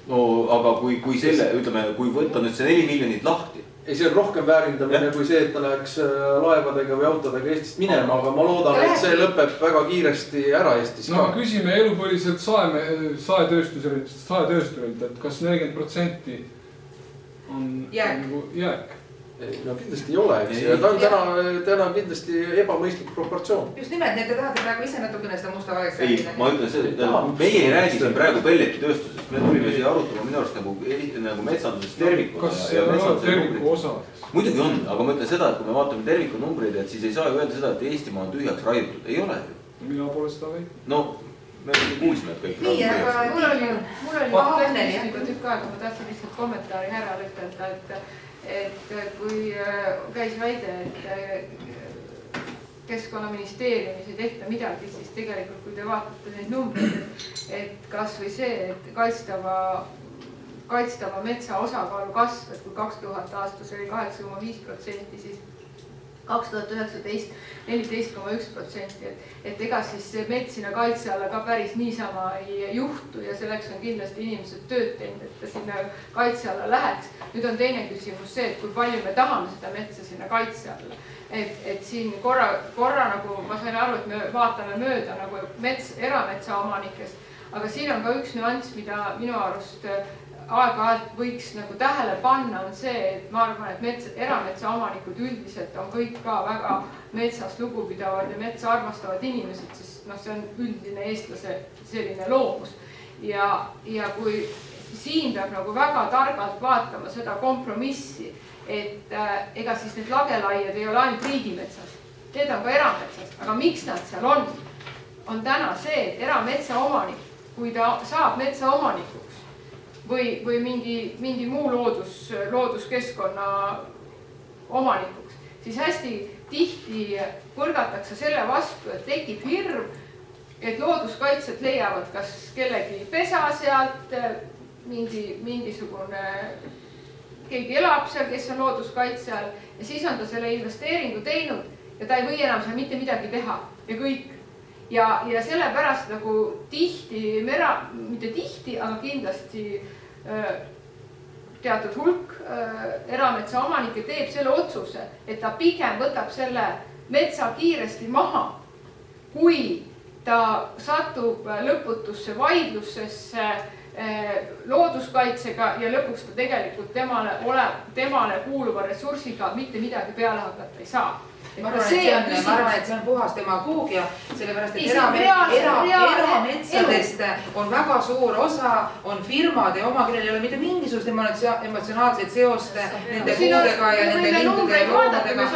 No aga kui selle, ütleme, kui võtta nüüd see 4 miljonit lahti. Ei, see on rohkem väärindamine kui see, et ta läheks laevadega või autodega Eestist minema, aga ma loodan, et see lõpeb väga kiiresti ära Eestis ka. No me küsime elupõliselt saetöösturilt, et kas 40% on jääk? No kindlasti ei ole, eks. Ja ta on täna kindlasti ebamõistlik proportsioon. Just nimelt, nii et te tahate praegu ise natukene seda musta valeks räägida. Ei, ma ütlen seda, meie ei räägi siin praegu pelletitööstusest. Me tulime siia arutama minu arust nagu metsandusest tervikuna. Kas see on terviku osa? Muidugi on, aga ma ütlen seda, et kui me vaatame terviku numbreid, et siis ei saa ju öelda seda, et Eestimaa on tühjaks raiutud. Ei ole ju. Mina pole seda või? No, me kuulsime, et kõik nii, aga mul oli tükk aega, ma tahtsin lihtsalt kommentaari ära ütelda, et kui käis väide, et Keskkonnaministeeriumis ei tehta midagi, siis tegelikult kui te vaatate neid numbreid, et kas või see, et kaitstava metsa osakaalu kasv, et kui 2000 aastas oli 8,5%, siis 2019 14,1%, et ega siis see mets sinna kaitse alla ka päris niisama ei juhtu ja selleks on kindlasti inimesed tööd teinud, et ta sinna kaitse alla läheks. Nüüd on teine küsimus see, et kui palju me tahame seda metsa sinna kaitse alla. Et siin korra nagu ma sain aru, et me vaatame mööda nagu erametsa omanikest, aga siin on ka üks nüanss, mida minu arust aeg-ajalt võiks nagu tähele panna, on see, et ma arvan, et erametsa omanikud üldiselt on kõik ka väga metsast lugupidavad ja metsa armastavad inimesed, sest see on üldine eestlase selline loomus. Ja kui siin peab nagu väga targalt vaatama seda kompromissi, et ega siis need lagelaied ei ole ainult riigimetsas, need on ka erametsas, aga miks nad seal on täna see, et erametsa omanik, kui ta saab metsa omanikuks, või mingi muu looduskeskkonna omanikuks, siis hästi tihti põrgatakse selle vastu, et tekib hirm, et looduskaitsjad leiavad kas kellegi pesa sealt, mingisugune, keegi elab seal, kes on looduskaitse all ja siis on ta selle investeeringu teinud ja ta ei või enam seal mitte midagi teha ja kõik. Ja sellepärast nagu tihti, mitte tihti, aga kindlasti teatud hulk erametsa omanikke teeb selle otsuse, et ta pigem võtab selle metsa kiiresti maha, kui ta satub lõputusse vaidlusesse looduskaitsega ja lõpuks ta tegelikult temale kuuluva ressursiga mitte midagi peale hakata ei saa. Ma arvan, et see on puhas demagoogia, sellepärast, et erametsadest on väga suur osa, on firmade oma, kellel ei ole mitte mingisugust emotsionaalset seost nende puudega ja nende lindude ja loodadega.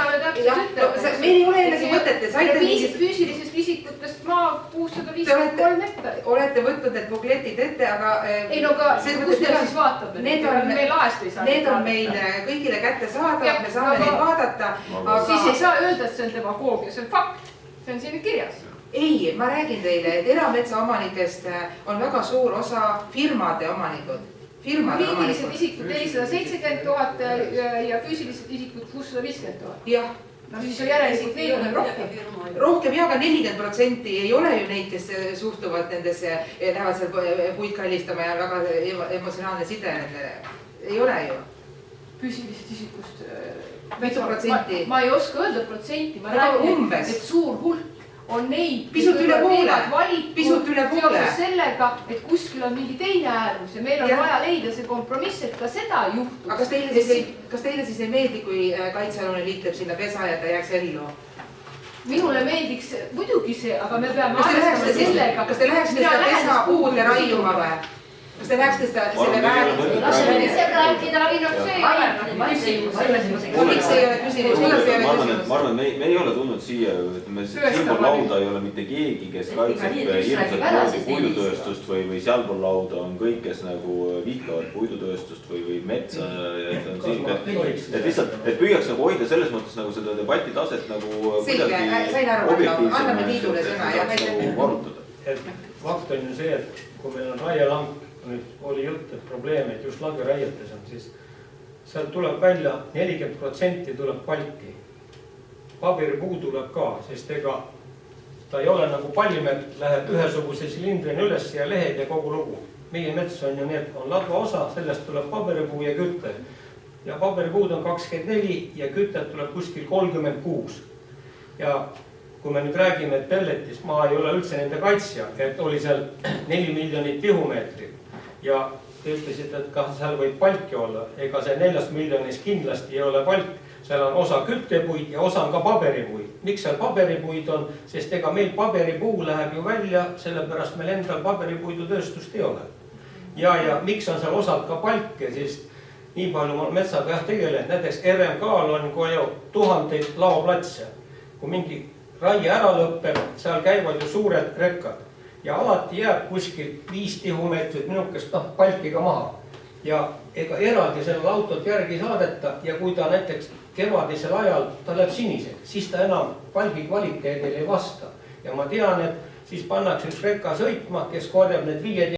Meil ei ole jällegi mõtet, et saite mingit füüsilisest isikutest maa 653 hektari. Olete võtnud need bukletid ette, aga... Ei, no ka, kus te siis vaatate? Need on meil kõigile kätte saada, me saame neid vaadata. Siis ei saa öelda, et see on demagoogia, see on fakt, see on siin kirjas. Ei, ma räägin teile, et erametsa omanikest on väga suur osa firmade omanikud. Füüsilised isikud 470 000 ja füüsilised isikud 650 000. Jah. No siis on järelikult neid on rohkem. Rohkem ja, aga 40% ei ole ju neid, kes suhtuvad nendesse, lähevad seal puid kallistama ja väga emotsionaalne side nendele. Ei ole ju. Füüsilised isikust... Ma ei oska öelda protsenti, ma räägin, et suur hulk on neid, pisut üle poole seoses sellega, et kuskil on mingi teine äärmus ja meil on vaja leida see kompromiss, et ka seda juhtus. Aga kas teile siis ei meeldi, kui kaitsealune liitleb sinna pesa ja ta jääks ellu? Minule meeldiks muidugi see, aga me peame arvestama sellega. Kas te läheksite seda pesa puude raiuma või? Kas te läheksite selle väärtusega? Las me ise rääkida ainult see. Miks ei ole küsimus? Ma arvan, me ei ole tulnud siia, siinpool lauda ei ole mitte keegi, kes kaitseb hirmsalt puidutööstust või sealpool lauda on kõik, kes nagu vihkavad puidutööstust või metsa. Et lihtsalt, et püüaks nagu hoida selles mõttes nagu seda debati taset nagu anname Tiidule sõna. Fakt on ju see, et kui meil on raielang, nüüd oli jutt, et probleem, et just lageraietes on, siis seal tuleb välja 40% tuleb palki. Paberipuu tuleb ka, sest ega ta ei ole nagu pallimärt, läheb ühesuguse silindrina üles ja lehed ja kogu lugu. meie mets on ju need, on ladva osa, sellest tuleb paberipuu ja küte. Ja paberipuud on 24 ja kütet tuleb kuskil 36. Ja kui me nüüd räägime, et pelletist, ma ei ole üldse nende kaitsja, et oli seal 4 miljonit tihumeetrit ja te ütlesite, et kas seal võib palki olla, ega see 4 miljonis kindlasti ei ole palk, seal on osa küttepuid ja osa on ka paberipuid. Miks seal paberipuid on, sest ega meil paberipuu läheb ju välja, sellepärast meil endal paberipuidutööstust ei ole. Ja miks on seal osad ka palke, sest nii palju ma metsaga jah tegelen, näiteks RMK-l on kohe tuhandeid laoplatse, kui mingi raie ära lõpeb, seal käivad ju suured rekkad ja alati jääb kuskil 5 tihumeetrit minukest palkiga maha. Ja ega eraldi sellel autot järgi saadeta ja kui ta näiteks kevadisel ajal ta läheb siniseks, siis ta enam palgi kvaliteedile ei vasta. Ja ma tean, et siis pannakse üks rekka sõitma, kes korjab need 5